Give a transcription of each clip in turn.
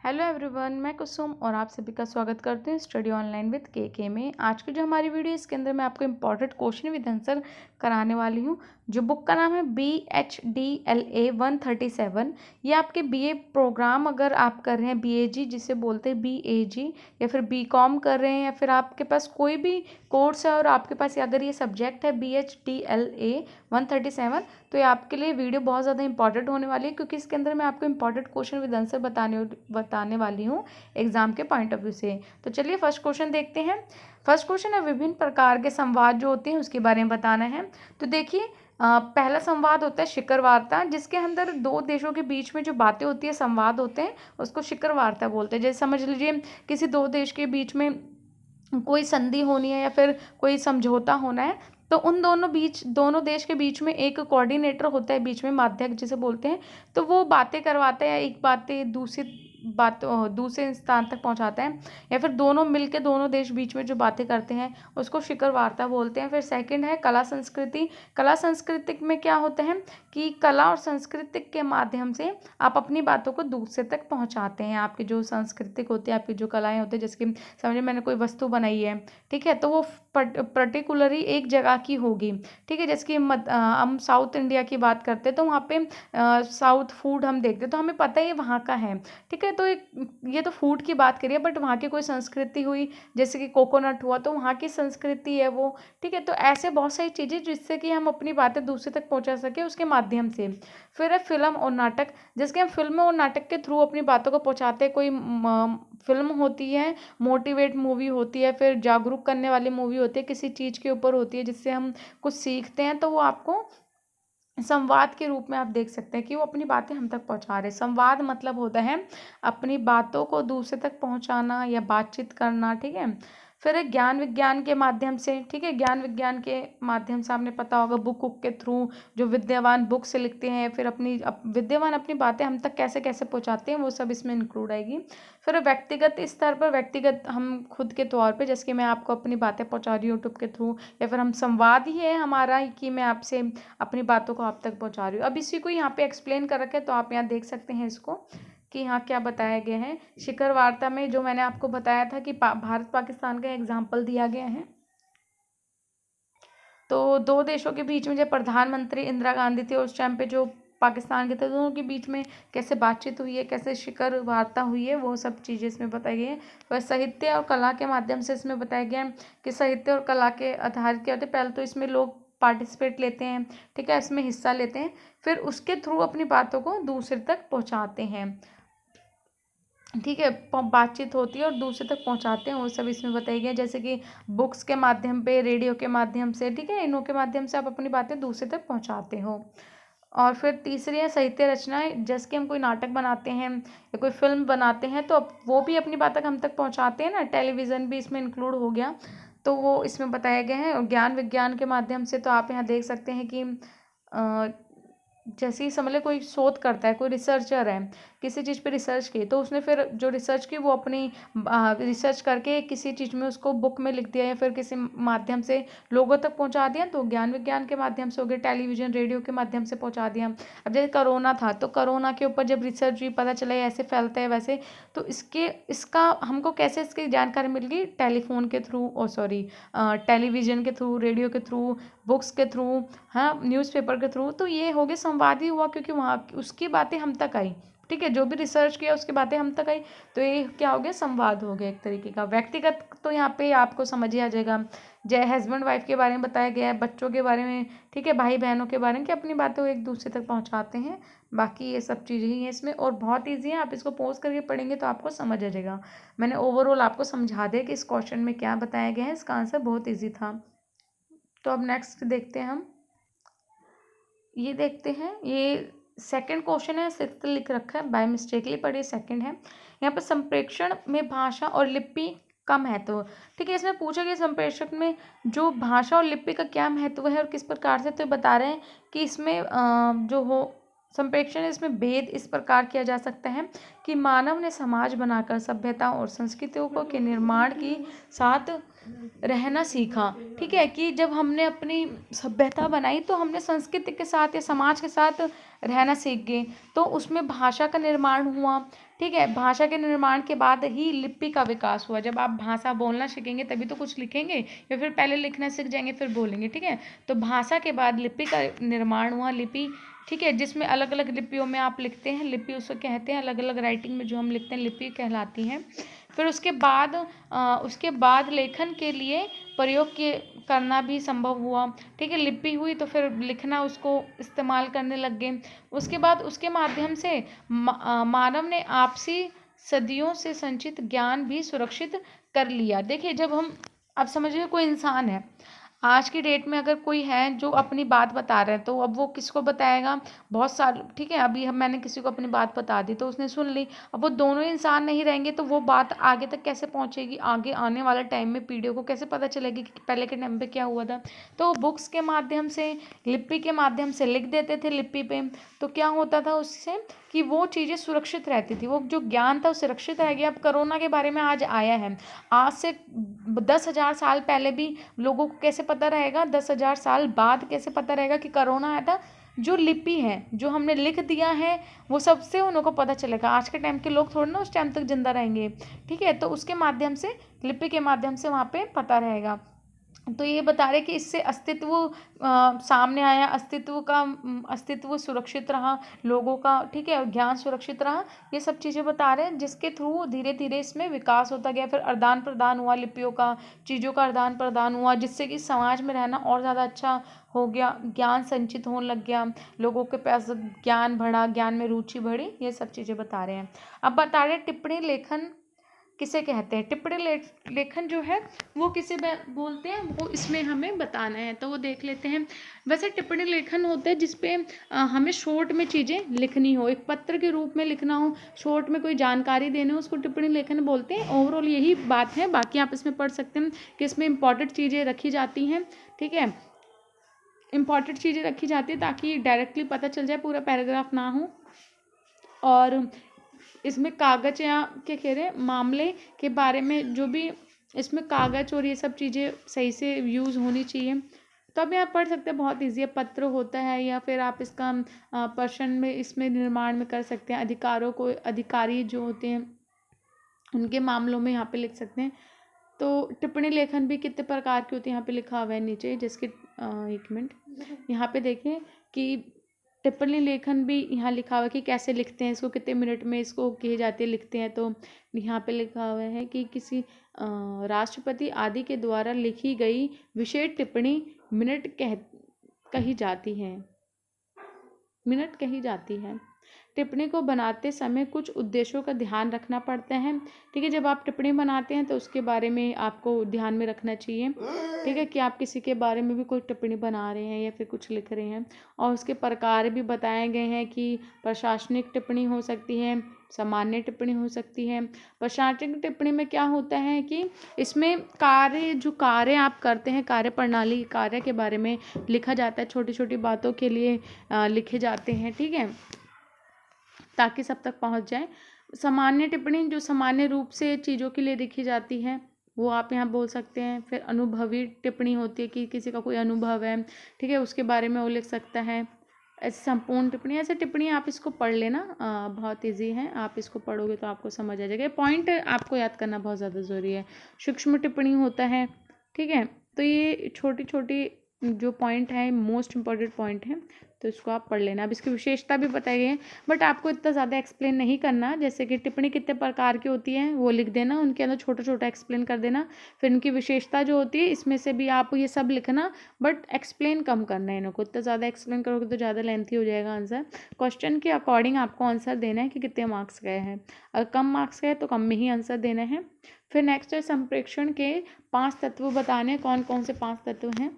Hello everyone, मैं कुसुम और आप सभी का स्वागत करती हूँ स्टडी ऑनलाइन विद के में। आज की जो हमारी वीडियो है इसके अंदर मैं आपको इम्पॉर्टेंट क्वेश्चन विद आंसर कराने वाली हूँ। जो बुक का नाम है BHDLA 137। ये आपके BA प्रोग्राम अगर आप कर रहे हैं, BAG जिसे बोलते हैं BAG, या फिर BCom कर रहे हैं, या फिर आपके पास कोई भी कोर्स है और आपके पास अगर ये सब्जेक्ट है BHDLA 137, तो ये आपके लिए वीडियो बहुत ज़्यादा इंपॉर्टेंट होने वाली है, क्योंकि इसके अंदर मैं आपको इंपॉर्टेंट क्वेश्चन विद आंसर बताने वाली हूँ एग्जाम के पॉइंट ऑफ व्यू से। तो चलिए फर्स्ट क्वेश्चन देखते हैं। फर्स्ट क्वेश्चन है, विभिन्न प्रकार के संवाद जो होते हैं उसके बारे में बताना है। तो देखिए, पहला संवाद होता है शिखर वार्ता, जिसके अंदर दो देशों के बीच में जो बातें होती है, संवाद होते हैं, उसको शिखर वार्ता बोलते हैं। जैसे समझ लीजिए किसी दो देश के बीच में कोई संधि होनी है या फिर कोई समझौता होना है, तो उन दोनों देश के बीच में एक कोऑर्डिनेटर होता है, बीच में माध्यक जिसे बोलते हैं। तो वो बातें करवाता है, एक बातें दूसरे स्थान तक पहुंचाता है, या फिर दोनों मिलके दोनों देश बीच में जो बातें करते हैं उसको शिखर वार्ता बोलते हैं। फिर सेकंड है कला संस्कृति। कला संस्कृति में क्या होता है कि कला और संस्कृति के माध्यम से आप अपनी बातों को दूसरे तक पहुंचाते हैं। आपकी जो सांस्कृतिक होती है, आपकी जो कलाएं होती है, जैसे कि समझिए मैंने कोई वस्तु बनाई है, ठीक है, तो वो पर्टिकुलरली एक जगह की होगी, ठीक है। जैसे कि हम साउथ इंडिया की बात करते हैं तो वहाँ पे साउथ फूड हम देखते हैं तो हमें पता है ये वहाँ का है, ठीक है। तो ये तो फूड की बात करिए, बट वहाँ की कोई संस्कृति हुई, जैसे कि कोकोनट हुआ, तो वहाँ की संस्कृति है वो, ठीक है। तो ऐसे बहुत सारी चीज़ें जिससे कि हम अपनी बातें दूसरे तक पहुँचा सके उसके माध्यम से। फिर है फिल्म और नाटक, जिसके हम फिल्म और नाटक के थ्रू अपनी बातों को पहुँचाते हैं। कोई फिल्म होती है, मोटिवेट मूवी होती है, फिर जागरूक करने वाली मूवी होती है, किसी चीज़ के ऊपर होती है जिससे हम कुछ सीखते हैं, तो वो आपको संवाद के रूप में आप देख सकते हैं कि वो अपनी बातें हम तक पहुंचा रहे हैं। संवाद मतलब होता है अपनी बातों को दूसरे तक पहुंचाना या बातचीत करना, ठीक है। फिर है ज्ञान विज्ञान के माध्यम से, ठीक है, ज्ञान विज्ञान के माध्यम से आपने पता होगा बुक के थ्रू जो विद्यावान बुक से लिखते हैं, फिर विद्यावान अपनी बातें हम तक कैसे कैसे पहुंचाते हैं, वो सब इसमें इंक्लूड आएगी। फिर व्यक्तिगत स्तर पर, व्यक्तिगत हम खुद के तौर पे, जैसे कि मैं आपको अपनी बातें पहुंचा रही हूँ यूट्यूब के थ्रू, या फिर हम संवाद ही है हमारा कि मैं आपसे अपनी बातों को आप तक पहुंचा रही हूँ। अब इसी को यहाँ पे एक्सप्लेन कर रखे, तो आप यहाँ देख सकते हैं इसको कि यहाँ क्या बताया गया है। शिखर वार्ता में जो मैंने आपको बताया था कि भारत पाकिस्तान का एग्जाम्पल दिया गया है। तो दो देशों के बीच में जब प्रधानमंत्री इंदिरा गांधी थी उस टाइम पे जो पाकिस्तान के थे, दोनों के बीच में कैसे बातचीत हुई है, कैसे शिखर वार्ता हुई है, वो सब चीज़ें इसमें बताई गई है। वह साहित्य और कला के माध्यम से इसमें बताया गया है कि साहित्य और कला के आधार क्या होते हैं। पहले तो इसमें लोग पार्टिसिपेट लेते हैं, ठीक है, इसमें हिस्सा लेते हैं, फिर उसके थ्रू अपनी बातों को दूसरे तक पहुँचाते हैं, ठीक है। बातचीत होती है और दूसरे तक पहुंचाते हैं, वो सब इसमें बताई गई है। जैसे कि बुक्स के माध्यम पे, रेडियो के माध्यम से, ठीक है, इनों के माध्यम से आप अपनी बातें दूसरे तक पहुंचाते हो। और फिर तीसरी है साहित्य रचनाएं, जैसे कि हम कोई नाटक बनाते हैं या कोई फिल्म बनाते हैं तो वो भी अपनी बातें हम तक पहुंचाते हैं ना, टेलीविज़न भी इसमें इंक्लूड हो गया, तो वो इसमें बताया गया है। और ज्ञान विज्ञान के माध्यम से तो आप यहाँ देख सकते हैं कि जैसे ही समझ लो कोई शोध करता है, कोई रिसर्चर है, किसी चीज़ पे रिसर्च की, तो उसने फिर जो रिसर्च की वो अपनी रिसर्च करके किसी चीज़ में उसको बुक में लिख दिया या फिर किसी माध्यम से लोगों तक पहुंचा दिया, तो ज्ञान विज्ञान के माध्यम से हो गया। टेलीविज़न रेडियो के माध्यम से पहुंचा दिया। अब जैसे कोरोना था तो कोरोना के ऊपर जब रिसर्च हुई, पता चला ये ऐसे फैलता है वैसे, तो इसका हमको कैसे इसकी जानकारी मिल गई, टेलीफोन के थ्रू, टेलीविज़न के थ्रू, रेडियो के थ्रू, बुक्स के थ्रू, हाँ, न्यूज़पेपर के थ्रू। तो ये हो गया संवाद ही हुआ, क्योंकि वहाँ उसकी बातें हम तक आई, ठीक है, जो भी रिसर्च किया उसकी बातें हम तक आई, तो ये क्या हो गया, संवाद हो गया एक तरीके का। व्यक्तिगत तो यहाँ पे आपको समझ ही आ जाएगा, जय हस्बैंड वाइफ के बारे में बताया गया है, बच्चों के बारे में, ठीक है, भाई बहनों के बारे में, कि अपनी बातें वो एक दूसरे तक पहुँचाते हैं। बाकी ये सब चीज़ें ही हैं इसमें, और बहुत ईजी है, आप इसको पॉज करके पढ़ेंगे तो आपको समझ आ जाएगा। मैंने ओवरऑल आपको समझा दिया कि इस क्वेश्चन में क्या बताया गया है, इसका आंसर बहुत ईजी था। तो अब नेक्स्ट देखते हैं हम, ये देखते हैं, ये सेकंड क्वेश्चन है, सिक्स्थ लिख रखा है, बाय मिस्टेकली, पर ये सेकंड है। यहाँ पर संप्रेषण में भाषा और लिपि का महत्व, ठीक है, इसमें पूछा गया संप्रेषण में जो भाषा और लिपि का क्या महत्व है और किस प्रकार से, तो ये बता रहे हैं कि इसमें जो हो संप्रेक्षण इसमें भेद इस प्रकार किया जा सकता है कि मानव ने समाज बनाकर सभ्यता और संस्कृतियों को के निर्माण की साथ रहना सीखा। ठीक है, कि जब हमने अपनी सभ्यता बनाई तो हमने संस्कृति के साथ या समाज के साथ रहना सीख गए, तो उसमें भाषा का निर्माण हुआ। ठीक है, भाषा के निर्माण के बाद ही लिपि का विकास हुआ। जब आप भाषा बोलना सीखेंगे तभी तो कुछ लिखेंगे, या फिर पहले लिखना सीख जाएंगे फिर बोलेंगे। ठीक है, तो भाषा के बाद लिपि का निर्माण हुआ। लिपि, ठीक है, जिसमें अलग अलग लिपियों में आप लिखते हैं, लिपि उसको कहते हैं, अलग अलग राइटिंग में जो हम लिखते हैं लिपि कहलाती हैं। फिर उसके बाद लेखन के लिए प्रयोग के करना भी संभव हुआ। ठीक है, लिपि हुई तो फिर लिखना उसको इस्तेमाल करने लग गए। उसके बाद उसके माध्यम से मानव ने आपसी सदियों से संचित ज्ञान भी सुरक्षित कर लिया। देखिए, जब हम, अब समझिए कोई इंसान है, आज की डेट में अगर कोई है जो अपनी बात बता रहा है, तो अब वो किसको बताएगा, बहुत सारे। ठीक है, अभी मैंने किसी को अपनी बात बता दी तो उसने सुन ली, अब वो दोनों इंसान नहीं रहेंगे तो वो बात आगे तक कैसे पहुंचेगी, आगे आने वाले टाइम में पीढ़ियों को कैसे पता चलेगी कि पहले के टाइम पे क्या हुआ था। तो बुक्स के माध्यम से, लिपि के माध्यम से लिख देते थे लिपि पे, तो क्या होता था उससे कि वो चीज़ें सुरक्षित रहती थी, वो जो ज्ञान था वो सुरक्षित रह गया। अब कोरोना के बारे में आज आया है, आज से 10,000 साल पहले भी लोगों को कैसे पता रहेगा, 10,000 साल बाद कैसे पता रहेगा कि कोरोना आया था। जो लिपि है, जो हमने लिख दिया है, वो सबसे उन लोगों को पता चलेगा। आज के टाइम के लोग थोड़ा ना उस टाइम तक जिंदा रहेंगे। ठीक है, तो उसके माध्यम से, लिपि के माध्यम से वहाँ पे पता रहेगा। तो ये बता रहे कि इससे अस्तित्व सामने आया, अस्तित्व सुरक्षित रहा लोगों का। ठीक है, ज्ञान सुरक्षित रहा। ये सब चीज़ें बता रहे हैं जिसके थ्रू धीरे धीरे इसमें विकास होता गया। फिर आदान प्रदान हुआ लिपियों का, चीज़ों का आदान प्रदान हुआ, जिससे कि समाज में रहना और ज़्यादा अच्छा हो गया, ज्ञान संचित होने लग गया, लोगों के पास ज्ञान बढ़ा, ज्ञान में रुचि बढ़ी। ये सब चीज़ें बता रहे हैं। अब बता रहे टिप्पणी लेखन किसे कहते हैं। टिप्पणी लेखन जो है वो किसे बोलते हैं, वो इसमें हमें बताना है, तो वो देख लेते हैं। वैसे टिप्पणी लेखन होता है जिसपे हमें शॉर्ट में चीज़ें लिखनी हो, एक पत्र के रूप में लिखना हो, शॉर्ट में कोई जानकारी देने हो, उसको टिप्पणी लेखन बोलते हैं। ओवरऑल यही बात है, बाकी आप इसमें पढ़ सकते हैं कि इसमें इंपॉर्टेंट चीज़ें रखी जाती हैं। ठीक है, इंपॉर्टेंट चीज़ें रखी जाती है ताकि डायरेक्टली पता चल जाए, पूरा पैराग्राफ ना हो। और इसमें कागज या क्या कह रहे हैं, मामले के बारे में, जो भी इसमें कागज और ये सब चीज़ें सही से यूज़ होनी चाहिए। तो अभी आप पढ़ सकते हैं, बहुत ईजी है। पत्र होता है, या फिर आप इसका प्रश्न में इसमें निर्माण में कर सकते हैं। अधिकारों को, अधिकारी जो होते हैं उनके मामलों में यहाँ पे लिख सकते हैं। तो टिप्पणी लेखन भी कितने प्रकार की होती है, यहाँ पे लिखा हुआ है नीचे, जिसके 1 मिनट यहाँ पे देखें कि टिप्पणी लेखन भी यहाँ लिखा हुआ है कि कैसे लिखते हैं इसको, कितने मिनट में इसको की जाती है, लिखते हैं। तो यहाँ पे लिखा हुआ है कि किसी राष्ट्रपति आदि के द्वारा लिखी गई विशेष टिप्पणी कही जाती है, मिनट कही जाती है। टिप्पणी को बनाते समय कुछ उद्देश्यों का ध्यान रखना पड़ता है। ठीक है, जब आप टिप्पणी बनाते हैं तो उसके बारे में आपको ध्यान में रखना चाहिए। ठीक है, कि आप किसी के बारे में भी कोई टिप्पणी बना रहे हैं या फिर कुछ लिख रहे हैं। और उसके प्रकार भी बताए गए हैं कि प्रशासनिक टिप्पणी हो सकती है, सामान्य टिप्पणी हो सकती है। प्रशासनिक टिप्पणी में क्या होता है कि इसमें कार्य आप करते हैं, कार्य प्रणाली, कार्य के बारे में लिखा जाता है, छोटी छोटी बातों के लिए लिखे जाते हैं। ठीक है, ताकि सब तक पहुंच जाए। सामान्य टिप्पणी जो सामान्य रूप से चीज़ों के लिए लिखी जाती है, वो आप यहाँ बोल सकते हैं। फिर अनुभवी टिप्पणी होती है कि किसी का कोई अनुभव है, ठीक है, उसके बारे में वो लिख सकता है। ऐसे संपूर्ण टिप्पणी, ऐसे टिप्पणी आप इसको पढ़ लेना, बहुत इजी है, आप इसको पढ़ोगे तो आपको समझ आ जाएगा। पॉइंट आपको याद करना बहुत ज़्यादा ज़रूरी है। सूक्ष्म टिप्पणी होता है। ठीक है, तो ये छोटी छोटी जो पॉइंट है, मोस्ट इम्पॉर्टेंट पॉइंट है, तो इसको आप पढ़ लेना। अब इसकी विशेषता भी बताई गई है, बट आपको इतना ज़्यादा एक्सप्लेन नहीं करना। जैसे कि टिप्पणी कितने प्रकार की होती है वो लिख देना, उनके अंदर छोटा छोटा एक्सप्लेन कर देना। फिर उनकी विशेषता जो होती है इसमें से भी आप ये सब लिखना, बट एक्सप्लेन कम करना है इनको। इतना ज़्यादा एक्सप्लेन करोगे तो ज़्यादा लेंथी हो जाएगा आंसर। क्वेश्चन के अकॉर्डिंग आपको आंसर देना है कि कितने मार्क्स गए हैं। अगर कम मार्क्स गए तो कम में ही आंसर देना है। फिर नेक्स्ट है संप्रेक्षण के 5 तत्व बताने। कौन कौन से 5 तत्व हैं?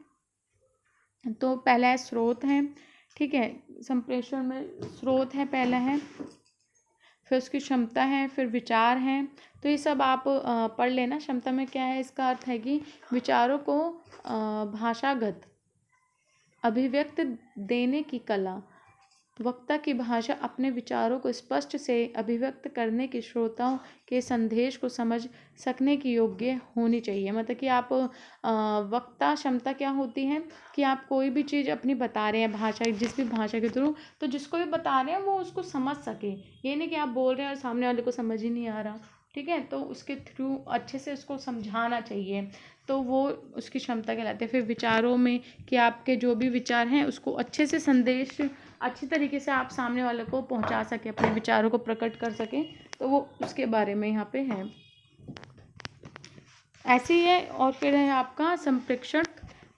तो पहला है स्रोत है। ठीक है, संप्रेषण में स्रोत है, पहला है। फिर उसकी क्षमता है, फिर विचार है। तो ये सब आप पढ़ लेना। क्षमता में क्या है, इसका अर्थ है कि विचारों को भाषागत अभिव्यक्त देने की कला। वक्ता की भाषा अपने विचारों को स्पष्ट से अभिव्यक्त करने की, श्रोताओं के संदेश को समझ सकने की योग्य होनी चाहिए। मतलब कि आप वक्ता क्षमता क्या होती है कि आप कोई भी चीज़ अपनी बता रहे हैं भाषा, जिस भी भाषा के थ्रू, तो जिसको भी बता रहे हैं वो उसको समझ सके। ये नहीं कि आप बोल रहे हैं और सामने वाले को समझ ही नहीं आ रहा, ठीक है, तो उसके थ्रू अच्छे से उसको समझाना चाहिए, तो वो उसकी क्षमता कहलाती है। फिर विचारों में कि आपके जो भी विचार हैं उसको अच्छे से संदेश अच्छी तरीके से आप सामने वाले को पहुंचा सके, अपने विचारों को प्रकट कर सके, तो वो उसके बारे में यहाँ पे है। ऐसे ही है। और फिर है आपका संप्रेषण,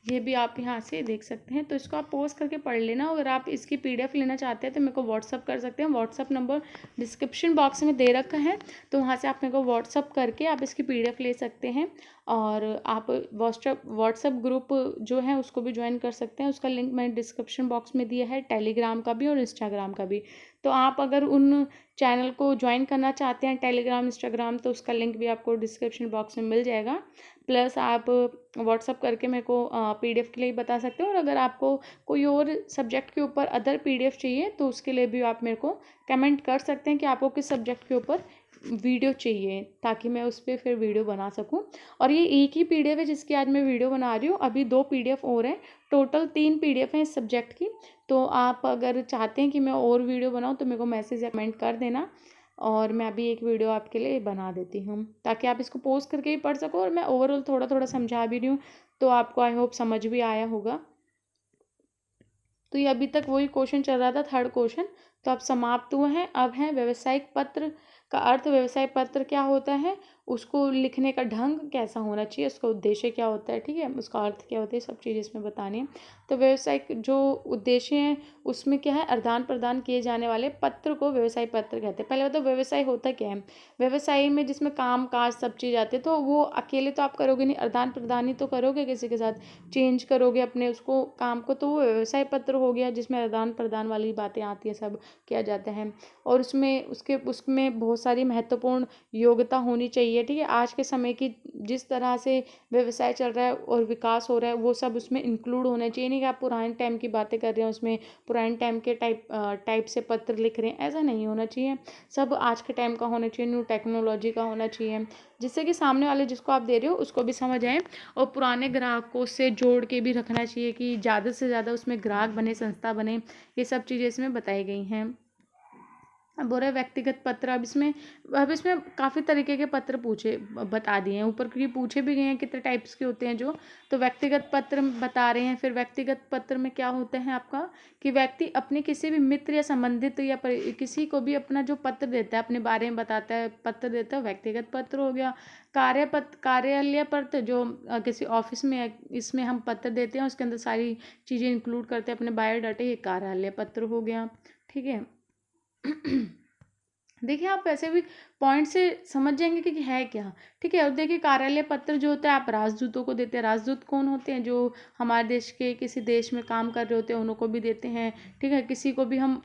ये भी आप यहाँ से देख सकते हैं, तो इसको आप पॉज करके पढ़ लेना। अगर आप इसकी पीडीएफ लेना चाहते हैं तो मेरे को व्हाट्सअप कर सकते हैं। व्हाट्सअप नंबर डिस्क्रिप्शन बॉक्स में दे रखा है, तो वहाँ से आप मेरे को व्हाट्सअप करके आप इसकी पीडीएफ ले सकते हैं। और आप व्हाट्सअप ग्रुप जो है उसको भी ज्वाइन कर सकते हैं, उसका लिंक मैंने डिस्क्रिप्शन बॉक्स में दिया है, टेलीग्राम का भी और इंस्टाग्राम का भी। तो आप अगर उन चैनल को ज्वाइन करना चाहते हैं, टेलीग्राम इंस्टाग्राम, तो उसका लिंक भी आपको डिस्क्रिप्शन बॉक्स में मिल जाएगा। प्लस आप व्हाट्सअप करके मेरे को पीडीएफ के लिए बता सकते हो, और अगर आपको कोई और सब्जेक्ट के ऊपर अदर पीडीएफ चाहिए तो उसके लिए भी आप मेरे को कमेंट कर सकते हैं कि आपको किस सब्जेक्ट के ऊपर वीडियो चाहिए, ताकि मैं उस पर फिर वीडियो बना सकूं। और ये एक ही पीडीएफ है जिसकी आज मैं वीडियो बना रही हूँ, अभी 2 पीडीएफ और हैं, टोटल 3 पीडीएफ हैं इस सब्जेक्ट की। तो आप अगर चाहते हैं कि मैं और वीडियो बनाऊं तो मेरे को मैसेज या कमेंट कर देना, और मैं अभी एक वीडियो आपके लिए बना देती हूँ, ताकि आप इसको पोस्ट करके भी पढ़ सको। और मैं ओवरऑल थोड़ा थोड़ा समझा भी रही हूँ, तो आपको आई होप समझ भी आया होगा। तो ये अभी तक वही क्वेश्चन चल रहा था, 3rd क्वेश्चन, तो अब समाप्त हुए हैं। अब है व्यावसायिक पत्र का अर्थ। व्यवसाय पत्र क्या होता है, उसको लिखने का ढंग कैसा होना चाहिए, उसका उद्देश्य क्या होता है, ठीक है, उसका अर्थ क्या होता है, सब चीज़ इसमें बतानी है। तो व्यवसायिक जो उद्देश्य हैं उसमें क्या है, आदान प्रदान किए जाने वाले पत्र को व्यवसाय पत्र कहते हैं। पहले बताओ व्यवसाय होता क्या है। व्यवसाय में जिसमें काम काज सब चीज़ आते हैं, तो वो अकेले तो आप करोगे नहीं, आदान प्रदान ही तो करोगे किसी के साथ, चेंज करोगे अपने उसको काम को, तो वो व्यवसाय पत्र हो गया जिसमें आदान प्रदान वाली बातें आती हैं, सब किया जाता है। और उसमें बहुत सारी महत्वपूर्ण योग्यता होनी चाहिए, ठीक है। आज के समय की जिस तरह से व्यवसाय चल रहा है और विकास हो रहा है, वो सब उसमें इंक्लूड होना चाहिए। नहीं कि आप पुराने टाइम की बातें कर रहे हैं, उसमें पुराने टाइम के टाइप से पत्र लिख रहे हैं, ऐसा नहीं होना चाहिए। सब आज के टाइम का होना चाहिए, न्यू टेक्नोलॉजी का होना चाहिए, जिससे कि सामने वाले जिसको आप दे रहे हो उसको भी समझ आए। और पुराने ग्राहकों से जोड़ के भी रखना चाहिए कि ज़्यादा से ज़्यादा उसमें ग्राहक बने, संस्था बने, ये सब चीज़ें इसमें बताई गई हैं। अब हो रहा है व्यक्तिगत पत्र। अब इसमें काफ़ी तरीके के पत्र बता दिए हैं ऊपर, क्योंकि पूछे भी गए हैं कितने टाइप्स के होते हैं जो। तो व्यक्तिगत पत्र बता रहे हैं। फिर व्यक्तिगत पत्र में क्या होता है आपका, कि व्यक्ति अपने किसी भी मित्र या संबंधित या किसी को भी अपना जो पत्र देता है, अपने बारे में बताता है, पत्र देता है, व्यक्तिगत पत्र हो गया। कार्यालय पत्र जो किसी ऑफिस में है, इसमें हम पत्र देते हैं, उसके अंदर सारी चीज़ें इंक्लूड करते हैं, अपने बायोडाटा, ये कार्यालय पत्र हो गया, ठीक है। देखिए आप वैसे भी पॉइंट से समझ जाएंगे कि है क्या, ठीक है। और देखिए कार्यालय पत्र जो होता है आप राजदूतों को देते हैं। राजदूत कौन होते हैं, जो हमारे देश के किसी देश में काम कर रहे होते हैं, उनको भी देते हैं, ठीक है। किसी को भी हम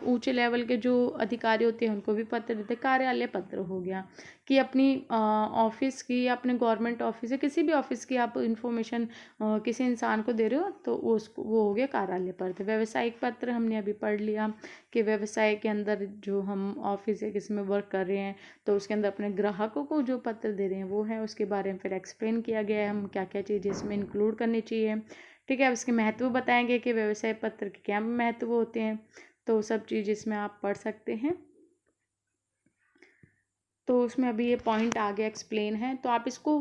ऊंचे लेवल के जो अधिकारी होते हैं उनको भी पत्र देते हैं। कार्यालय पत्र हो गया कि अपनी ऑफिस की या अपने गवर्नमेंट ऑफिस या किसी भी ऑफिस की आप इंफॉर्मेशन किसी इंसान को दे रहे हो, तो वो हो गया कार्यालय पत्र। व्यावसायिक पत्र हमने अभी पढ़ लिया कि व्यवसाय के अंदर जो हम ऑफिस या किसी में वर्क कर रहे हैं, तो उसके अंदर अपने ग्राहकों को जो पत्र दे रहे हैं वो है, उसके बारे में फिर एक्सप्लेन किया गया है हम क्या क्या चीज़ें इसमें इंक्लूड करनी चाहिए, ठीक है। अब इसके महत्व बताएंगे कि व्यवसाय पत्र के क्या महत्व होते हैं, तो सब चीज़ इसमें आप पढ़ सकते हैं। तो उसमें अभी ये पॉइंट आगे एक्सप्लेन है, तो आप इसको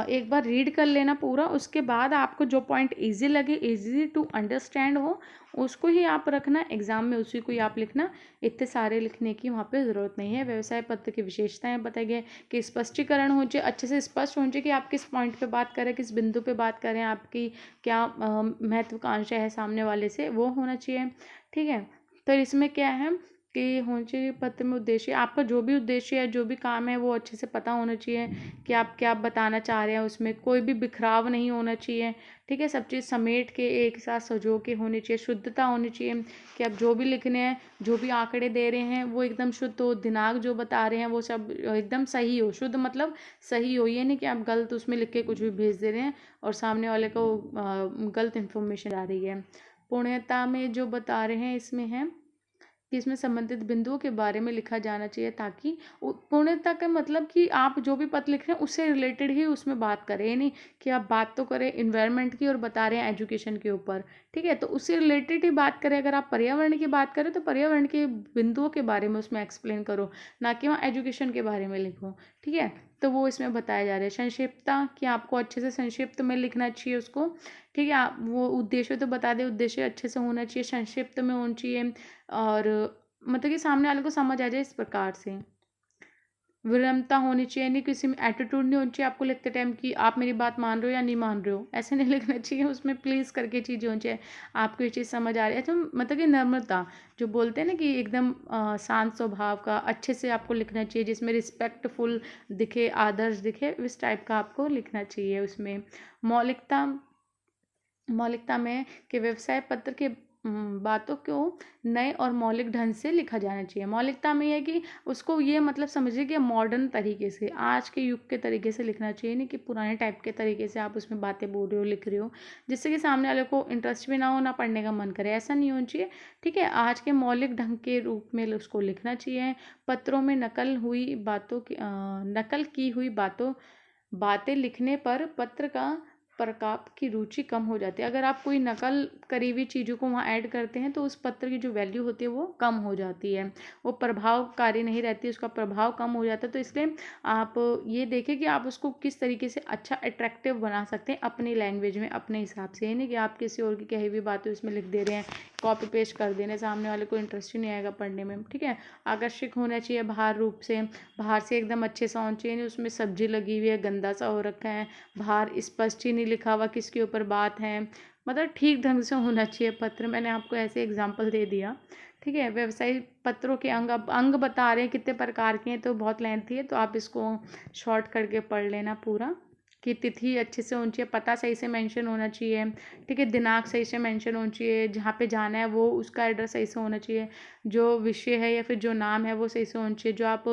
एक बार रीड कर लेना पूरा। उसके बाद आपको जो पॉइंट इजी लगे, इजी टू अंडरस्टैंड हो, उसको ही आप रखना एग्जाम में, उसी को ही आप लिखना। इतने सारे लिखने की वहाँ पे ज़रूरत नहीं है। व्यवसाय पत्र की विशेषताएं बताई गई कि स्पष्टीकरण हो चाहिए, अच्छे से स्पष्ट होना चाहिए कि आप किस पॉइंट पे बात करें, किस बिंदु पे बात करें, आपकी क्या महत्वाकांक्षा है सामने वाले से, वो होना चाहिए, ठीक है। तो इसमें क्या है कि होना चाहिए पत्र में उद्देश्य, आपका जो भी उद्देश्य है, जो भी काम है, वो अच्छे से पता होना चाहिए कि आप क्या बताना चाह रहे हैं। उसमें कोई भी बिखराव नहीं होना चाहिए, ठीक है। सब चीज़ समेट के एक साथ सजो के होनी चाहिए, शुद्धता होनी चाहिए कि आप जो भी लिखने हैं, जो भी आंकड़े दे रहे हैं, वो एकदम शुद्ध हो। दिनांक जो बता रहे हैं वो सब एकदम सही हो। शुद्ध मतलब सही हो, ये नहीं कि आप गलत उसमें लिख के कुछ भी भेज दे रहे हैं और सामने वाले को गलत इन्फॉर्मेशन आ रही है। पूर्णता में जो बता रहे हैं इसमें है कि इसमें संबंधित बिंदुओं के बारे में लिखा जाना चाहिए, ताकि पूर्णतः का मतलब कि आप जो भी पत्र लिख रहे हैं उससे रिलेटेड ही उसमें बात करें, ये नहीं कि आप बात तो करें इन्वायरमेंट की और बता रहे हैं एजुकेशन के ऊपर। ठीक है, तो उससे रिलेटेड ही बात करें। अगर आप पर्यावरण की बात करें तो पर्यावरण के बिंदुओं के बारे में उसमें एक्सप्लेन करो, ना कि वहाँ एजुकेशन के बारे में लिखो। ठीक है, तो वो इसमें बताया जा रहा है। संक्षिप्तता, कि आपको अच्छे से संक्षिप्त में लिखना चाहिए उसको। ठीक है, आप वो उद्देश्य तो बता दें, उद्देश्य अच्छे से होना चाहिए, संक्षिप्त में होना चाहिए, और मतलब कि सामने वाले को समझ आ जाए इस प्रकार से। विनम्रता होनी चाहिए, नहीं किसी में एटीट्यूड नहीं होनी चाहिए आपको लिखते टाइम कि आप मेरी बात मान रहे हो या नहीं मान रहे हो, ऐसे नहीं लिखना चाहिए। उसमें प्लीज़ करके चीज़ें होनी चाहिए, आपको ये चीज़ समझ आ रही है तो मतलब कि नम्रता, जो बोलते हैं ना कि एकदम शांत स्वभाव का, अच्छे से आपको लिखना चाहिए, जिसमें रिस्पेक्टफुल दिखे, आदर्श दिखे, इस टाइप का आपको लिखना चाहिए उसमें। मौलिकता, मौलिकता में कि व्यवसाय पत्र के बातों को नए और मौलिक ढंग से लिखा जाना चाहिए। मौलिकता में यह कि उसको ये मतलब समझिए कि मॉडर्न तरीके से, आज के युग के तरीके से लिखना चाहिए, नहीं कि पुराने टाइप के तरीके से आप उसमें बातें बोल रहे हो, लिख रहे हो, जिससे कि सामने वाले को इंटरेस्ट भी ना हो, ना पढ़ने का मन करे, ऐसा नहीं होना चाहिए। ठीक है, आज के मौलिक ढंग के रूप में उसको लिखना चाहिए। पत्रों में नकल की हुई बातें लिखने पर पत्र का प्रकाप की रुचि कम हो जाती है। अगर आप कोई नकल करी हुई चीज़ों को वहाँ ऐड करते हैं तो उस पत्र की जो वैल्यू होती है वो कम हो जाती है, वो प्रभावकारी नहीं रहती, उसका प्रभाव कम हो जाता है। तो इसलिए आप ये देखें कि आप उसको किस तरीके से अच्छा अट्रैक्टिव बना सकते हैं अपनी लैंग्वेज में, अपने हिसाब से। ये नहीं कि आप किसी और की कही हुई बातें उसमें लिख दे रहे हैं, कॉपी पेस्ट कर दे रहे हैं, सामने वाले को इंटरेस्ट ही नहीं आएगा पढ़ने में। ठीक है, आकर्षक होना चाहिए बाहर रूप से, बाहर से एकदम अच्छे सा होना चाहिए, उसमें सब्जी लगी हुई है, गंदा सा हो रखा है, बाहर स्पष्ट ही नहीं लिखा हुआ किसके ऊपर बात है, मतलब ठीक ढंग से होना चाहिए पत्र। मैंने आपको ऐसे एग्जांपल दे दिया। ठीक है, व्यवसायिक पत्रों के अंग बता रहे हैं कितने प्रकार के हैं, तो बहुत लेंथी है, तो आप इसको शॉर्ट करके पढ़ लेना पूरा, कि तिथि अच्छे से होनी चाहिए, पता सही से मेंशन होना चाहिए। ठीक है, दिनांक सही से मेंशन होना चाहिए, जहाँ पे जाना है वो उसका एड्रेस सही से होना चाहिए, जो विषय है या फिर जो नाम है वो सही से होना चाहिए, जो आप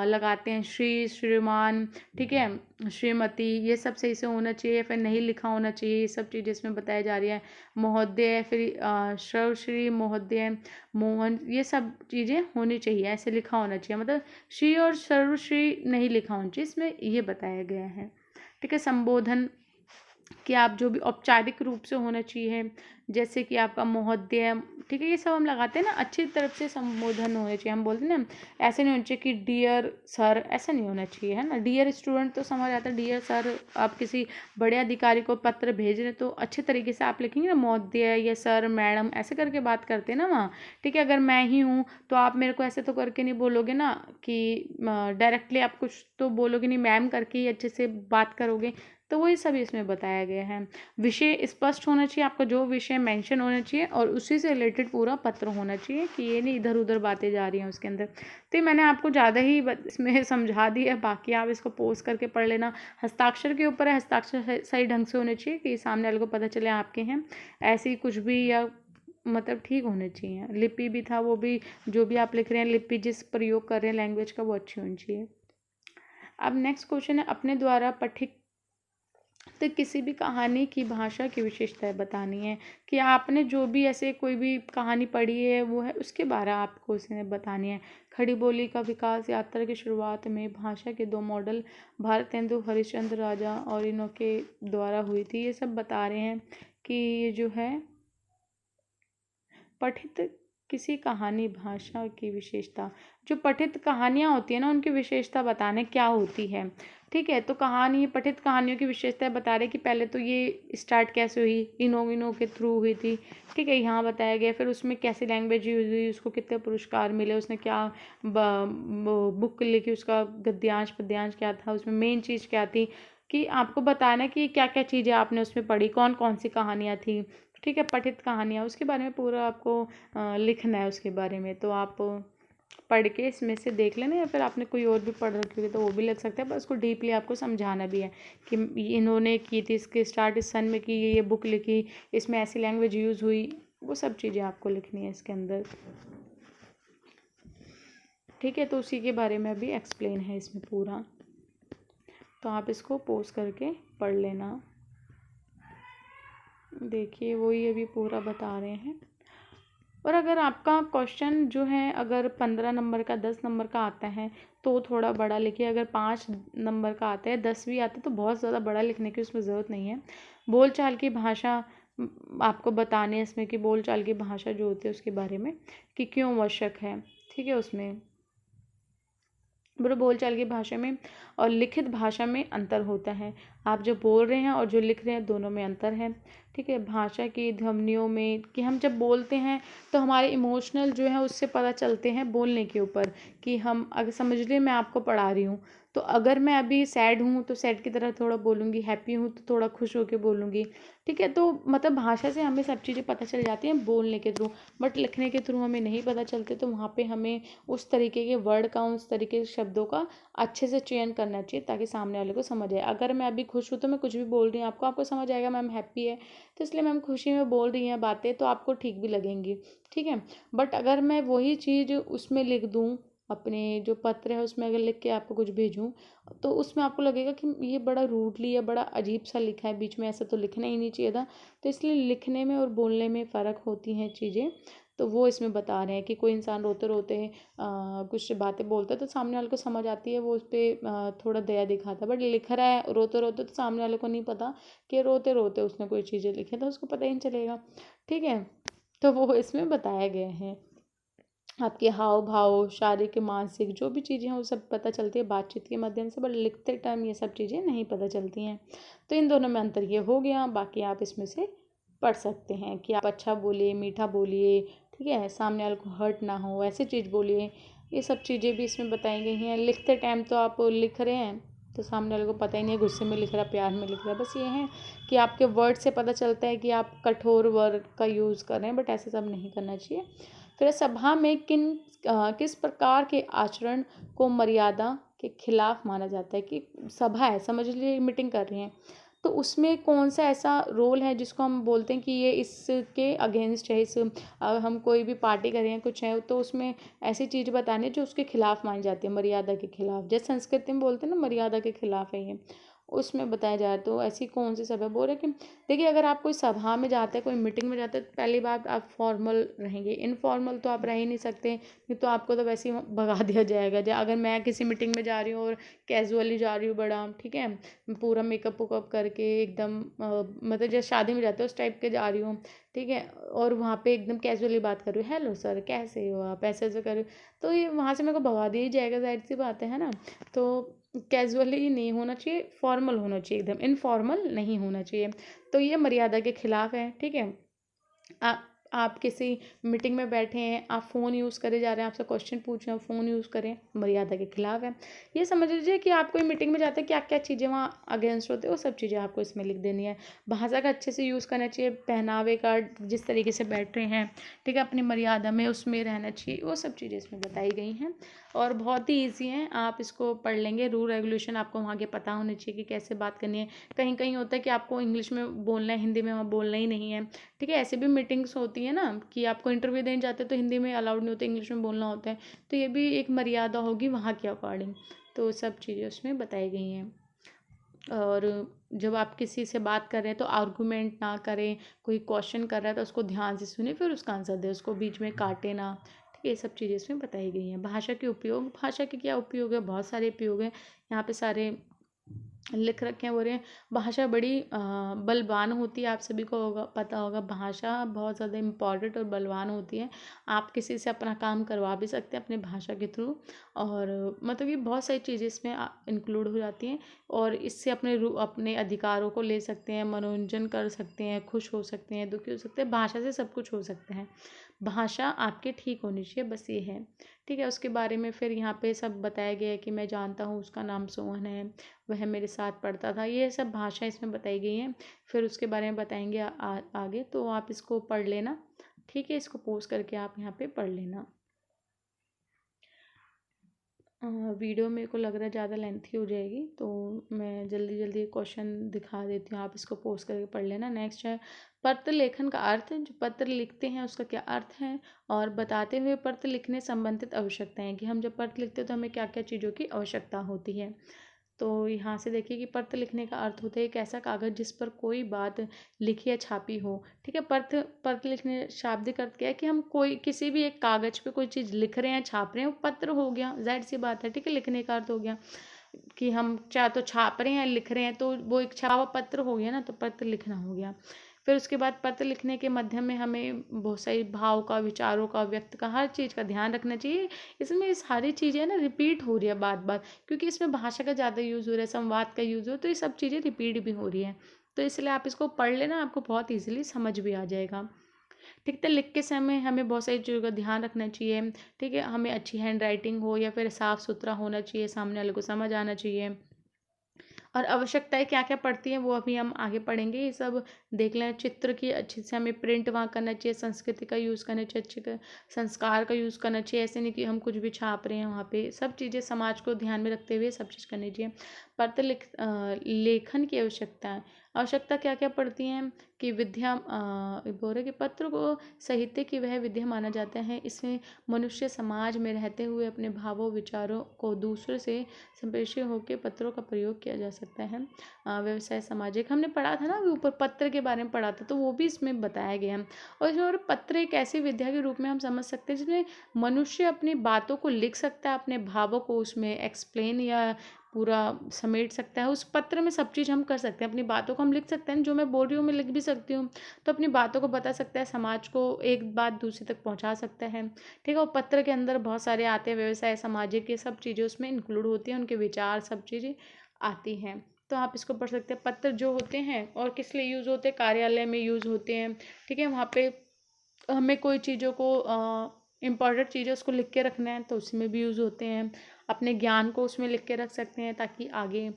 लगाते हैं श्री, श्रीमान, ठीक है, श्रीमती, ये सब सही से होना चाहिए, फिर नहीं लिखा होना चाहिए, ये सब चीज़ें इसमें बताई जा रही है। महोदय, फिर सर्वश्री, महोदय, मोहन, ये सब चीज़ें होनी चाहिए, ऐसे लिखा होना चाहिए, मतलब श्री और सर्वश्री नहीं लिखा होना चाहिए, इसमें ये बताया गया है। ठीक है, संबोधन, कि आप जो भी औपचारिक रूप से होना चाहिए, जैसे कि आपका महोदय, ठीक है, ये सब हम लगाते हैं ना, अच्छी तरफ से संबोधन होना चाहिए। हम बोलते हैं ना, ऐसे नहीं होना चाहिए कि डियर सर, ऐसा नहीं होना चाहिए, है ना। डियर स्टूडेंट तो समझ आता है, डियर सर आप किसी बड़े अधिकारी को पत्र भेज रहे हैं तो अच्छे तरीके से आप लिखेंगे ना, महोदय या सर, मैडम, ऐसे करके बात करते हैं ना वहाँ। ठीक है, अगर मैं ही हूँ तो आप मेरे को ऐसे तो करके नहीं बोलोगे ना, कि डायरेक्टली आप कुछ तो बोलोगे नहीं, मैम करके ही अच्छे से बात करोगे। तो वही सब इसमें बताया गया है। विषय स्पष्ट होना चाहिए, आपका जो विषय मेंशन होना चाहिए और उसी से रिलेटेड पूरा पत्र होना चाहिए, कि ये नहीं इधर उधर बातें जा रही हैं उसके अंदर। तो ये मैंने आपको ज़्यादा ही इसमें समझा दिया, बाकी आप इसको पोस्ट करके पढ़ लेना। हस्ताक्षर के ऊपर है, हस्ताक्षर सही ढंग से होने चाहिए, कि सामने वाले को पता चले आपके हैं, ऐसे ही कुछ भी या मतलब ठीक होने चाहिए। लिपि भी था, वो भी जो भी आप लिख रहे हैं, लिपि जिस प्रयोग कर रहे हैं लैंग्वेज का, वो अच्छी होनी चाहिए। अब नेक्स्ट क्वेश्चन है, अपने द्वारा पठित तो किसी भी कहानी की भाषा की विशेषताएं बतानी है, कि आपने जो भी ऐसे कोई भी कहानी पढ़ी है वो है उसके बारे में आपको उसने बतानी है। खड़ी बोली का विकास, यात्रा की शुरुआत में भाषा के 2 मॉडल भारतेंदु हरिश्चंद्र राजा और इन्हों के द्वारा हुई थी, ये सब बता रहे हैं कि ये जो है पठित किसी कहानी भाषा की विशेषता, जो पठित कहानियाँ होती हैं ना उनकी विशेषता बताने क्या होती है। ठीक है, तो कहानी, पठित कहानियों की विशेषताएं बता रहे कि पहले तो ये स्टार्ट कैसे हुई, इनो के थ्रू हुई थी। ठीक है, यहाँ बताया गया, फिर उसमें कैसी लैंग्वेज यूज हुई, उसको कितने पुरस्कार मिले, उसने क्या बुक लिखी, उसका गद्यांश पद्यांश क्या था, उसमें मेन चीज़ क्या थी, कि आपको बताना कि क्या क्या चीज़ें आपने उसमें पढ़ी, कौन कौन सी कहानियाँ थी। ठीक है, पठित कहानियाँ, उसके बारे में पूरा आपको लिखना है उसके बारे में। तो आप पढ़ के इसमें से देख लेना, या फिर आपने कोई और भी पढ़ रखी होगी तो वो भी लग सकता है, पर उसको डीपली आपको समझाना भी है कि इन्होंने की थी, इसके स्टार्ट इस सन में की, ये बुक लिखी, इसमें ऐसी लैंग्वेज यूज़ हुई, वो सब चीज़ें आपको लिखनी है इसके अंदर। ठीक है, तो उसी के बारे में अभी एक्सप्लेन है इसमें पूरा, तो आप इसको पोस्ट करके पढ़ लेना। देखिए वही अभी पूरा बता रहे हैं। और अगर आपका क्वेश्चन जो है अगर 15 नंबर का 10 नंबर का आता है तो थोड़ा बड़ा लिखिए। अगर 5 नंबर का आता है 10 भी आता है तो बहुत ज़्यादा बड़ा लिखने की उसमें ज़रूरत नहीं है। बोलचाल की भाषा आपको बताने हैं इसमें कि बोलचाल की भाषा जो होती है उसके बारे में कि क्यों आवश्यक है। ठीक है, उसमें बोलचाल की भाषा में और लिखित भाषा में अंतर होता है। आप जो बोल रहे हैं और जो लिख रहे हैं दोनों में अंतर है। ठीक है, भाषा की ध्वनियों में कि हम जब बोलते हैं तो हमारे इमोशनल जो है उससे पता चलते हैं बोलने के ऊपर कि हम अगर समझ लिए मैं आपको पढ़ा रही हूँ तो अगर मैं अभी सैड हूँ तो सैड की तरह थोड़ा बोलूँगी, हैप्पी हूँ तो थोड़ा खुश होकर बोलूँगी। ठीक है, तो मतलब भाषा से हमें सब चीज़ें पता चल जाती हैं बोलने के थ्रू, बट लिखने के थ्रू हमें नहीं पता चलते। तो वहाँ पे हमें उस तरीके के वर्ड का, उस तरीके के शब्दों का अच्छे से चयन करना चाहिए ताकि सामने वाले को समझ आए। अगर मैं अभी खुश हूँ तो मैं कुछ भी बोल रही हूँ आपको समझ आएगा मैम हैप्पी है तो इसलिए मैम खुशी में बोल रही हैं बातें तो आपको ठीक भी लगेंगी। ठीक है, बट अगर मैं वही चीज़ उसमें लिख दूँ, अपने जो पत्र है उसमें अगर लिख के आपको कुछ भेजूँ तो उसमें आपको लगेगा कि ये बड़ा रूडली या बड़ा अजीब सा लिखा है, बीच में ऐसा तो लिखना ही नहीं चाहिए था। तो इसलिए लिखने में और बोलने में फ़र्क होती हैं चीज़ें। तो वो इसमें बता रहे हैं कि कोई इंसान रोते रोते कुछ बातें बोलता है तो सामने वाले को समझ आती है, वो उस पर थोड़ा दया दिखाता है। बट लिख रहा है रोते रोते तो सामने वाले को नहीं पता कि रोते रोते उसने कोई चीज़ें लिखी तो उसको पता ही नहीं चलेगा। ठीक है, तो वो इसमें बताए गए हैं। आपके हाव भाव, शारीरिक मानसिक जो भी चीज़ें हैं वो सब पता चलती है बातचीत के माध्यम से, बट लिखते टाइम ये सब चीज़ें नहीं पता चलती हैं। तो इन दोनों में अंतर ये हो गया। बाकी आप इसमें से पढ़ सकते हैं कि आप अच्छा बोलिए, मीठा बोलिए। ठीक है, सामने वाले को हर्ट ना हो ऐसी चीज़ बोलिए। ये सब चीज़ें भी इसमें बताई गई हैं। लिखते टाइम तो आप लिख रहे हैं तो सामने वाले को पता ही नहीं है गुस्से में लिख रहा प्यार में लिख रहा। बस ये है कि आपके वर्ड से पता चलता है कि आप कठोर वर्ड का यूज़ कर रहे हैं, बट ऐसे सब नहीं करना चाहिए। फिर सभा में किस प्रकार के आचरण को मर्यादा के खिलाफ माना जाता है। कि सभा है, समझ लीजिए मीटिंग कर रहे हैं तो उसमें कौन सा ऐसा रोल है जिसको हम बोलते हैं कि ये इसके अगेंस्ट है। हम कोई भी पार्टी कर रहे हैं कुछ है तो उसमें ऐसी चीज़ बतानी है जो उसके खिलाफ मानी जाती है, मर्यादा के खिलाफ। जैसे संस्कृति में बोलते हैं ना मर्यादा के खिलाफ है ये, उसमें बताया जाए तो ऐसी कौन सी सभा बोल रहे कि देखिए अगर आप कोई सभा में जाते हैं, कोई मीटिंग में जाते हैं तो पहली बात आप फॉर्मल रहेंगे। इनफॉर्मल तो आप रह ही नहीं सकते, नहीं तो आपको तो वैसे ही भगा दिया जाएगा। अगर मैं किसी मीटिंग में जा रही हूँ और कैजुअली जा रही हूँ बड़ा, ठीक है, पूरा मेकअप वेकअप करके एकदम मतलब जैसे शादी में जाते हो उस टाइप के जा रही हूँ, ठीक है, और वहाँ पे एकदम कैजुअली बात कर रही हूँ, हेलो सर कैसे हो आप, ऐसे ऐसे कर रही हूँ, तो ये वहाँ से मेरे को भगा दिया ही जाएगा, जाहिर सी बात है ना। तो कैजुअली नहीं होना चाहिए, फॉर्मल होना चाहिए, एकदम इनफॉर्मल नहीं होना चाहिए। तो ये मर्यादा के खिलाफ है। ठीक है, आप किसी मीटिंग में बैठे हैं, आप फ़ोन यूज़ करे जा रहे हैं, आपसे क्वेश्चन पूछ रहे हैं, फ़ोन यूज़ करें, मर्यादा के खिलाफ है। ये समझ लीजिए कि आप कोई मीटिंग में जाते हैं क्या क्या चीज़ें वहाँ अगेंस्ट होते हैं, वो सब चीज़ें आपको इसमें लिख देनी है। भाषा का अच्छे से यूज़ करना चाहिए, पहनावे का जिस तरीके से बैठ रहे हैं, ठीक है, अपनी मर्यादा में उसमें रहना चाहिए, वो सब चीज़ें इसमें बताई गई हैं और बहुत ही ईजी हैं। आप इसको पढ़ लेंगे। रूल रेगुलेशन आपको वहाँ के पता होने चाहिए कि कैसे बात करनी है। कहीं कहीं होता है कि आपको इंग्लिश में बोलना है, हिंदी में वहाँ बोलना ही नहीं है। ठीक है, ऐसे भी मीटिंग्स होती है ना कि आपको इंटरव्यू देने जाते हैं तो हिंदी में अलाउड नहीं होता, इंग्लिश में बोलना होता है। तो ये भी एक मर्यादा होगी वहाँ के अकॉर्डिंग। तो सब चीज़ें उसमें बताई गई हैं। और जब आप किसी से बात कर रहे हैं तो आर्गूमेंट ना करें। कोई क्वेश्चन कर रहा है तो उसको ध्यान से सुने फिर उसका आंसर दें, उसको बीच में काटे ना। ठीक है, ये सब चीज़ें इसमें बताई गई हैं। भाषा के उपयोग, भाषा के क्या उपयोग है, बहुत सारे उपयोग हैं यहाँ पे सारे लिख रखे हैं। बोल रहे हैं भाषा बड़ी बलवान होती है, आप सभी को होगा पता होगा भाषा बहुत ज़्यादा इम्पॉर्टेंट और बलवान होती है। आप किसी से अपना काम करवा भी सकते हैं अपने भाषा के थ्रू, और मतलब ये बहुत सारी चीज़ें इसमें इंक्लूड हो जाती हैं। और इससे अपने अधिकारों को ले सकते हैं, मनोरंजन कर सकते हैं, खुश हो सकते हैं, दुखी हो सकते हैं। भाषा से सब कुछ हो सकते हैं, भाषा आपके ठीक होनी चाहिए, बस ये है। ठीक है, उसके बारे में फिर यहाँ पे सब बताया गया है कि मैं जानता हूँ उसका नाम सोहन है, वह मेरे साथ पढ़ता था। ये सब भाषा इसमें बताई गई हैं। फिर उसके बारे में बताएंगे आगे, तो आप इसको पढ़ लेना। ठीक है, इसको पोस्ट करके आप यहाँ पे पढ़ लेना। वीडियो मेरे को लग रहा है ज़्यादा लेंथी हो जाएगी तो मैं जल्दी जल्दी क्वेश्चन दिखा देती हूँ, आप इसको पोस्ट करके पढ़ लेना। नेक्स्ट है पत्र लेखन का अर्थ, जो पत्र लिखते हैं उसका क्या अर्थ है, और बताते हुए पत्र लिखने संबंधित आवश्यकताएं कि हम जब पत्र लिखते हैं तो हमें क्या क्या चीज़ों की आवश्यकता होती है। तो यहाँ से देखिए कि पत्र लिखने का अर्थ होता है एक ऐसा कागज़ जिस पर कोई बात लिखी या छापी हो। ठीक है, पत्र पत्र लिखने शाब्दिक अर्थ क्या है कि हम कोई किसी भी एक कागज़ पे कोई चीज़ लिख रहे हैं, छाप रहे हैं, वो पत्र हो गया, ज़ाहिर सी बात है। ठीक है, लिखने का अर्थ हो गया कि हम चाहे तो छाप रहे हैं, लिख रहे हैं, तो वो एक छपा हुआ पत्र हो गया ना, तो पत्र लिखना हो गया। फिर उसके बाद पत्र लिखने के माध्यम में हमें बहुत सारी भाव का, विचारों का, व्यक्त का, हर चीज़ का ध्यान रखना चाहिए। इसमें ये सारी चीज़ें ना रिपीट हो रही है बात-बात, क्योंकि इसमें भाषा का ज़्यादा यूज़ हो रहा है, संवाद का यूज़ हो, तो ये सब चीज़ें रिपीट भी हो रही हैं। तो इसलिए आप इसको पढ़ लेना, आपको बहुत ईज़िली समझ भी आ जाएगा। ठीक है, लिखते समय हमें बहुत सारी चीज़ों का ध्यान रखना चाहिए। ठीक है, हमें अच्छी हैंड राइटिंग हो या फिर साफ-सुथरा होना चाहिए, सामने वाले को समझ आना चाहिए। और आवश्यकताएँ क्या-क्या पड़ती हैं वो अभी हम आगे पढ़ेंगे, ये सब देख लें। चित्र की अच्छे से हमें प्रिंट वहाँ करना चाहिए, संस्कृति का यूज़ करना चाहिए, अच्छे का संस्कार का यूज़ करना चाहिए। ऐसे नहीं कि हम कुछ भी छाप रहे हैं वहाँ पे, सब चीज़ें समाज को ध्यान में रखते हुए सब चीज़ करनी चाहिए। लेखन की आवश्यकता क्या-क्या पड़ती हैं कि बोल रहे कि पत्र को साहित्य की वह विधा माना जाता है। इसमें मनुष्य समाज में रहते हुए अपने भावों, विचारों को दूसरों से संप्रेषित होकर पत्रों का प्रयोग किया जा सकता है। व्यवसाय सामाजिक हमने पढ़ा था ना अभी ऊपर, पत्र के बारे में पढ़ा था, तो वो भी इसमें बताया गया है। और पत्र एक ऐसी विद्या के रूप में हम समझ सकते हैं जिसमें मनुष्य अपनी बातों को लिख सकता है, अपने भावों को उसमें एक्सप्लेन या पूरा समेट सकता है। उस पत्र में सब चीज़ हम कर सकते हैं, अपनी बातों को हम लिख सकते हैं, जो मैं बोल रही हूँ मैं लिख भी सकती हूँ। तो अपनी बातों को बता सकता है, समाज को एक बात दूसरे तक पहुँचा सकता है। ठीक है, और पत्र के अंदर बहुत सारे आते हैं, व्यवसाय सामाजिक, ये सब चीज़ें उसमें इंक्लूड होती हैं, उनके विचार सब चीज़ें आती हैं। तो आप इसको पढ़ सकते हैं। पत्र जो होते हैं और किस लिए यूज़ होते हैं, कार्यालय में यूज़ होते हैं। ठीक है, वहाँ पे हमें कोई चीज़ों को इम्पोर्टेंट चीज़ें उसको लिख के रखना है तो उसमें भी यूज़ होते हैं। अपने ज्ञान को उसमें लिख के रख सकते हैं ताकि आगे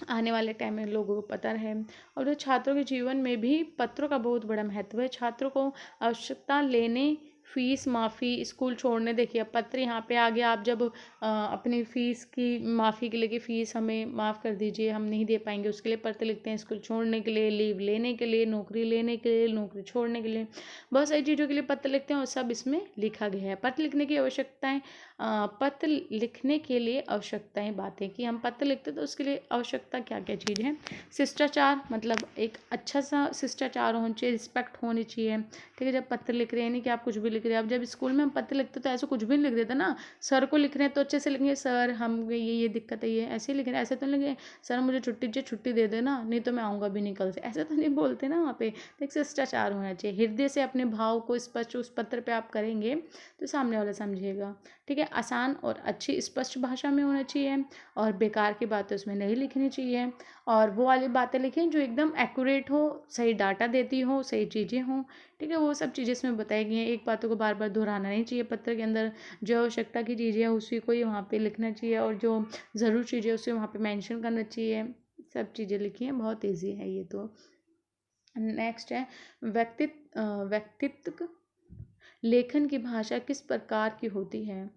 आने वाले टाइम में लोगों को पता रहे। और जो छात्रों के जीवन में भी पत्रों का बहुत बड़ा महत्व है। छात्रों को आवश्यकता लेने, फीस माफ़ी, स्कूल छोड़ने, देखिए अब पत्र यहाँ पे आ गया। आप जब अपनी फ़ीस की माफ़ी के लिए कि फ़ीस हमें माफ़ कर दीजिए, हम नहीं दे पाएंगे, उसके लिए पत्र लिखते हैं। स्कूल छोड़ने के लिए, लीव लेने के लिए, नौकरी लेने के लिए, नौकरी छोड़ने के लिए, बहुत सारी चीज़ों के लिए पत्र लिखते हैं और सब इसमें लिखा गया है। पत्र लिखने की आवश्यकताएं, पत्र लिखने के लिए आवश्यकताएं, बातें कि हम पत्र लिखते तो उसके लिए आवश्यकता क्या क्या चीज़ है। शिष्टाचार, मतलब एक अच्छा सा शिष्टाचार होना चाहिए, रिस्पेक्ट होनी चाहिए। ठीक है, जब पत्र लिख रहे हैं नहीं कि आप कुछ भी लिख रहे हैं। अब जब स्कूल में हम पत्र लिखते तो ऐसे कुछ भी नहीं लिख देते ना। सर को लिख रहे हैं तो अच्छे से लिखेंगे, सर हम ये दिक्कत है, ये ऐसे ही लिख रहे हैं। ऐसे तो नहीं लिखेंगे सर मुझे छुट्टी चाहिए, छुट्टी दे देना, नहीं तो मैं आऊँगा भी नहीं कल से, ऐसे तो नहीं बोलते ना वहाँ पे। तो एक शिष्टाचार होना चाहिए। हृदय से अपने भाव को स्पष्ट उस पत्र पे आप करेंगे तो सामने वाला समझेगा। ठीक है, आसान और अच्छी स्पष्ट भाषा में होना चाहिए और बेकार की बातें उसमें नहीं लिखनी चाहिए। और वो वाली बातें लिखें जो एकदम एक्यूरेट हो, सही डाटा देती हो, सही चीज़ें हों। ठीक है, वो सब चीज़ें इसमें बताई गई हैं। एक बातों को बार बार दोहराना नहीं चाहिए पत्र के अंदर। जो आवश्यकता की चीज़ें हैं उसी को ही वहाँ पे लिखना चाहिए और जो ज़रूर चीज़ें उसे वहाँ पे मेंशन करना चाहिए। सब चीज़ें लिखी हैं, बहुत ईजी है ये तो। नेक्स्ट है व्यक्तित्व लेखन की भाषा किस प्रकार की होती है।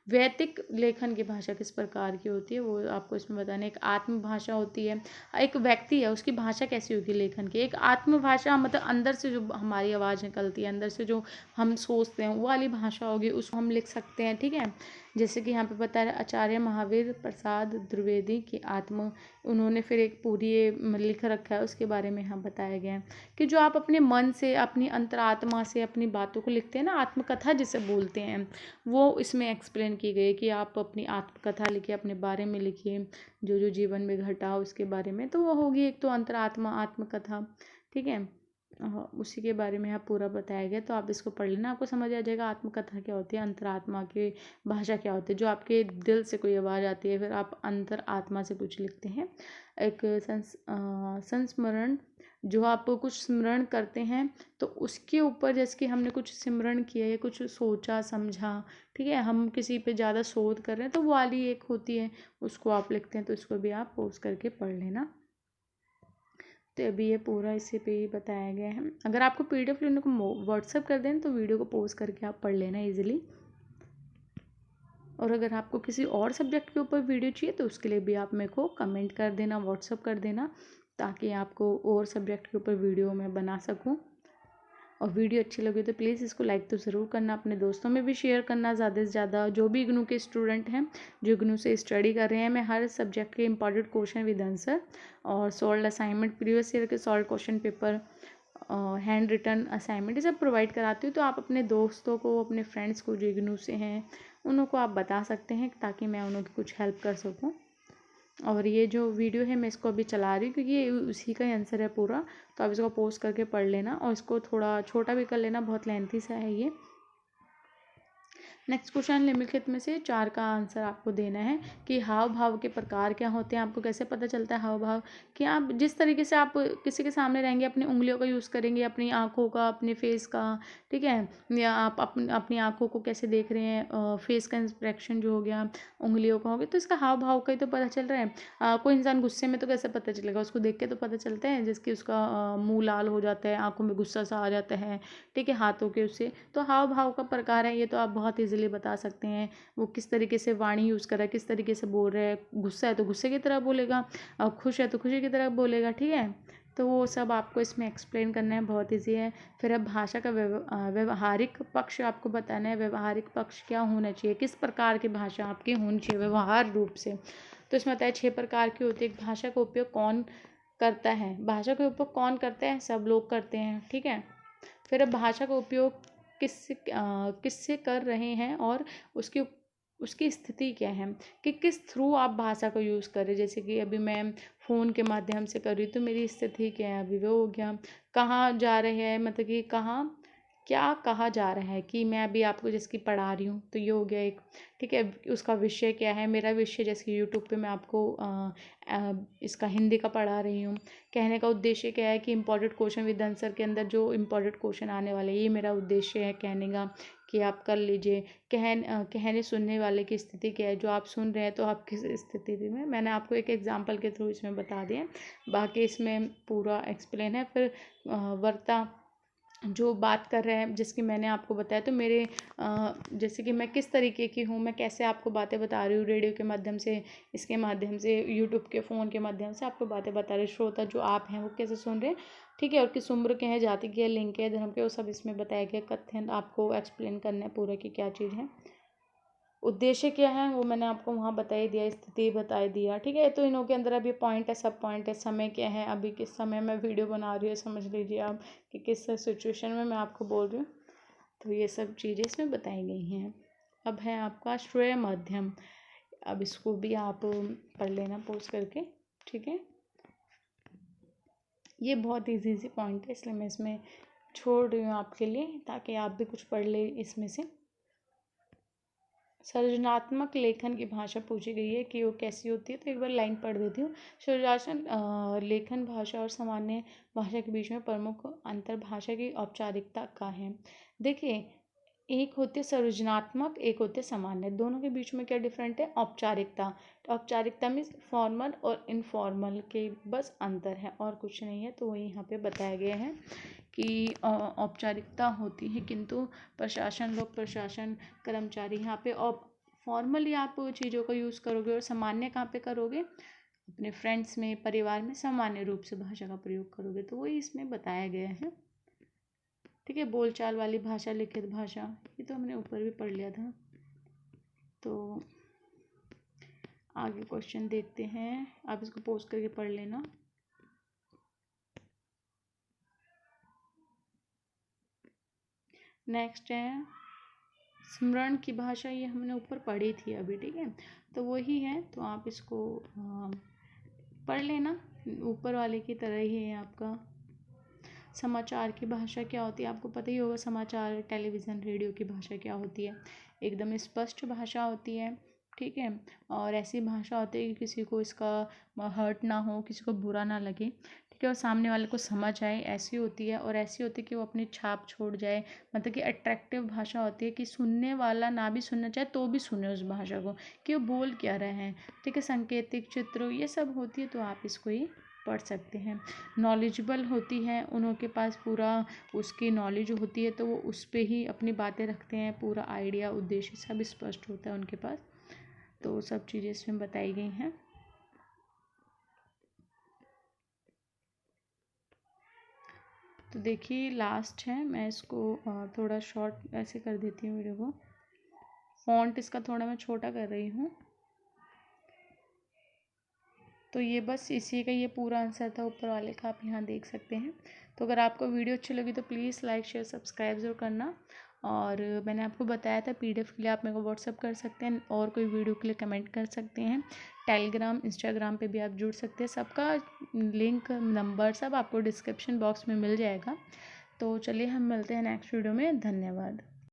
वैदिक लेखन की भाषा किस प्रकार की होती है वो आपको इसमें बताना है। एक आत्म भाषा होती है, एक व्यक्ति है उसकी भाषा कैसी होगी लेखन की। एक आत्म भाषा मतलब अंदर से जो हमारी आवाज़ निकलती है, अंदर से जो हम सोचते हैं वो वाली भाषा होगी, उसको हम लिख सकते हैं। ठीक है, जैसे कि यहाँ पे बता रहे आचार्य महावीर प्रसाद द्विवेदी की आत्म, उन्होंने फिर एक पूरी ये लिख रखा है, उसके बारे में यहाँ बताया गया है कि जो आप अपने मन से, अपनी अंतरात्मा से अपनी बातों को लिखते हैं ना, आत्मकथा जिसे बोलते हैं, वो इसमें एक्सप्लेन की गई है कि आप अपनी आत्मकथा लिखिए, अपने बारे में लिखिए, जो जो जीवन में घटा हो उसके बारे में। तो वो होगी एक तो अंतरात्मा आत्मकथा। ठीक है, उसी के बारे में यहाँ पूरा बताया गया, तो आप इसको पढ़ लेना, आपको समझ आ जाएगा आत्मकथा क्या होती है, अंतरात्मा की भाषा क्या होती है। जो आपके दिल से कोई आवाज़ आती है, फिर आप अंतर आत्मा से कुछ लिखते हैं। एक संस्मरण, जो आप कुछ स्मरण करते हैं तो उसके ऊपर, जैसे कि हमने कुछ सिमरण किया या कुछ सोचा समझा, ठीक है, हम किसी पे ज़्यादा शोध कर रहे हैं तो वो वाली एक होती है, उसको आप लिखते हैं। तो इसको भी आप पोस्ट करके पढ़ लेना। तो अभी ये पूरा इसी पे ही बताया गया है। अगर आपको PDF लेने को व्हाट्सअप कर दें तो वीडियो को पोस्ट करके आप पढ़ लेना ईजिली। और अगर आपको किसी और सब्जेक्ट के ऊपर वीडियो चाहिए तो उसके लिए भी आप मेरे को कमेंट कर देना, व्हाट्सअप कर देना, ताकि आपको और सब्जेक्ट के ऊपर वीडियो मैं बना सकूं। और वीडियो अच्छी लगी तो प्लीज़ इसको लाइक तो ज़रूर करना, अपने दोस्तों में भी शेयर करना ज़्यादा से ज़्यादा। जो भी इग्नू के स्टूडेंट हैं, जो इग्नू से स्टडी कर रहे हैं, मैं हर सब्जेक्ट के इंपॉर्टेंट क्वेश्चन विद आंसर और सॉल्व असाइनमेंट, प्रीवियस ईयर के solve question paper, hand written assignment, ये सब प्रोवाइड कराती हूँ। तो आप अपने दोस्तों को, अपने फ्रेंड्स को जो इग्नू से हैं, उनको आप बता सकते हैं ताकि मैं उनकी कुछ हेल्प कर सकूँ। और ये जो वीडियो है मैं इसको अभी चला रही हूँ क्योंकि ये उसी का ही आंसर है पूरा, तो आप इसको पोस्ट करके पढ़ लेना और इसको थोड़ा छोटा भी कर लेना, बहुत लेंथी सा है ये। नेक्स्ट क्वेश्चन, निम्नलिखित में से 4 का आंसर आपको देना है कि हाव भाव के प्रकार क्या होते हैं। आपको कैसे पता चलता है हाव भाव, कि आप जिस तरीके से आप किसी के सामने रहेंगे, अपनी उंगलियों का यूज़ करेंगे, अपनी आँखों का, अपने फेस का, ठीक है, या आप अपनी आँखों को कैसे देख रहे हैं, फेस का इंस्प्रेक्शन जो हो गया, उंगलियों का हो गया, तो इसका हाव भाव का ही तो पता चल रहा है। कोई इंसान गुस्से में तो कैसे पता चलेगा, उसको देख के तो पता चलता है, जिसकी उसका मुँह लाल हो जाता है, आँखों में गुस्सा सा आ जाता है, ठीक है, हाथों के उससे, तो हाव भाव का प्रकार है ये, तो आप बहुत ईजिली बता सकते हैं। वो किस तरीके से वाणी यूज़ कर रहा है, किस तरीके से बोल रहा है, गुस्सा है तो गुस्से की तरह बोलेगा, और खुश है तो खुशी की तरह बोलेगा, ठीक है। तो वो सब आपको इसमें एक्सप्लेन करना है, बहुत ईजी है। फिर अब भाषा का व्यवहारिक पक्ष आपको बताना है। व्यवहारिक पक्ष क्या होना चाहिए, किस प्रकार की भाषा आपकी होनी चाहिए व्यवहार रूप से। तो इसमें बताया 6 प्रकार की होती है। भाषा का उपयोग कौन करता है, भाषा का उपयोग कौन करता है, सब लोग करते हैं, ठीक है। फिर अब भाषा का उपयोग किससे कर रहे हैं और उसकी स्थिति क्या है, कि किस थ्रू आप भाषा को यूज़ कर रहे हैं। जैसे कि अभी मैं फ़ोन के माध्यम से कर रही हूँ तो मेरी स्थिति क्या है, अभी वो हो गया। कहाँ जा रहे हैं, मतलब कि कहाँ क्या कहा जा रहा है, कि मैं अभी आपको जैसे कि पढ़ा रही हूँ तो ये हो गया एक, ठीक है। उसका विषय क्या है, मेरा विषय जैसे कि यूट्यूब पे मैं आपको इसका हिंदी का पढ़ा रही हूँ। कहने का उद्देश्य क्या है, कि इंपॉर्टेंट क्वेश्चन विद आंसर के अंदर जो इंपॉर्टेंट क्वेश्चन आने वाले, ये मेरा उद्देश्य है कहने का, कि आप कर लीजिए। कहने सुनने वाले की स्थिति क्या है, जो आप सुन रहे हैं तो आप किस स्थिति में, मैंने आपको एक एग्जांपल के थ्रू इसमें बता दिया, बाकी इसमें पूरा एक्सप्लेन है। फिर वक्ता जो बात कर रहे हैं, जिसकी मैंने आपको बताया, तो मेरे जैसे कि मैं किस तरीके की हूँ, मैं कैसे आपको बातें बता रही हूँ, रेडियो के माध्यम से, इसके माध्यम से, यूट्यूब के फ़ोन के माध्यम से आपको बातें बता रहे, श्रोता जो आप हैं वो कैसे सुन रहे हैं, ठीक है। और किस उम्र के हैं, जाति के, लिंग के, धर्म के, वो सब इसमें बताया गया। कथन आपको एक्सप्लेन करना है पूरा कि क्या चीज़ है, उद्देश्य क्या है, वो मैंने आपको वहाँ बता ही दिया, स्थिति बता ही दिया, ठीक है। तो इनों के अंदर अभी पॉइंट है, सब पॉइंट है। समय क्या है, अभी किस समय मैं वीडियो बना रही हूँ, समझ लीजिए आप कि किस सिचुएशन में मैं आपको बोल रही हूँ। तो ये सब चीज़ें इसमें बताई गई हैं। अब है आपका श्रेय मध्यम, अब इसको भी आप पढ़ लेना पोस्ट करके, ठीक है। ये बहुत ईजी पॉइंट है, इसलिए मैं इसमें छोड़ रही हूँ आपके लिए, ताकि आप भी कुछ पढ़ ले इसमें से। सृजनात्मक लेखन की भाषा पूछी गई है कि वो कैसी होती है, तो एक बार लाइन पढ़ देती हूँ। सृजनात्मक लेखन भाषा और सामान्य भाषा के बीच में प्रमुख अंतर भाषा की औपचारिकता का है। देखिए, एक होती है सृजनात्मक, एक होती है सामान्य, दोनों के बीच में क्या डिफरेंट है, औपचारिकता। तो औपचारिकता मीन्स फॉर्मल और इनफॉर्मल के बस अंतर है, और कुछ नहीं है। तो वही यहाँ पे बताया गया है कि औपचारिकता होती है, किंतु प्रशासन, लोक प्रशासन, कर्मचारी, यहाँ पे फॉर्मली आप चीज़ों का यूज़ करोगे, और सामान्य कहाँ पे करोगे, अपने फ्रेंड्स में, परिवार में सामान्य रूप से भाषा का प्रयोग करोगे। तो वही इसमें बताया गया है, ठीक है। बोलचाल वाली भाषा, लिखित भाषा, ये तो हमने ऊपर भी पढ़ लिया था। तो आगे क्वेश्चन देखते हैं, आप इसको पोस्ट करके पढ़ लेना। नेक्स्ट है स्मरण की भाषा, ये हमने ऊपर पढ़ी थी अभी, ठीक है। तो वही है, तो आप इसको पढ़ लेना, ऊपर वाले की तरह ही है आपका। समाचार की भाषा क्या होती है, आपको पता ही होगा, समाचार, टेलीविज़न, रेडियो की भाषा क्या होती है, एकदम स्पष्ट भाषा होती है, ठीक है। और ऐसी भाषा होती है कि किसी को इसका हर्ट ना हो, किसी को बुरा ना लगे, ठीक है, और सामने वाले को समझ आए, ऐसी होती है। और ऐसी होती है कि वो अपनी छाप छोड़ जाए, मतलब कि अट्रैक्टिव भाषा होती है, कि सुनने वाला ना भी सुनना चाहे तो भी सुने उस भाषा को, कि वो बोल क्या रहे हैं, ठीक है। सांकेतिक, चित्र, ये सब होती है, तो आप इसको ही पढ़ सकते हैं। नॉलेजेबल होती हैं, उनके पास पूरा उसकी नॉलेज होती है, तो वो उस पे ही अपनी बातें रखते हैं, पूरा आइडिया, उद्देश्य सब स्पष्ट होता है उनके पास। तो सब चीज़ें इसमें बताई गई हैं। तो देखिए लास्ट है, मैं इसको थोड़ा शॉर्ट ऐसे कर देती हूँ वीडियो को। फ़ॉन्ट इसका थोड़ा मैं छोटा कर रही हूँ। तो ये बस इसी का ये पूरा आंसर था ऊपर वाले का, आप यहाँ देख सकते हैं। तो अगर आपको वीडियो अच्छी लगी तो प्लीज़ लाइक शेयर सब्सक्राइब ज़रूर करना। और मैंने आपको बताया था पीडीएफ के लिए आप मेरे को व्हाट्सअप कर सकते हैं और कोई वीडियो के लिए कमेंट कर सकते हैं। टेलीग्राम इंस्टाग्राम पे भी आप जुड़ सकते हैं, सबका लिंक नंबर सब आपको डिस्क्रिप्शन बॉक्स में मिल जाएगा। तो चलिए हम मिलते हैं नेक्स्ट वीडियो में। धन्यवाद।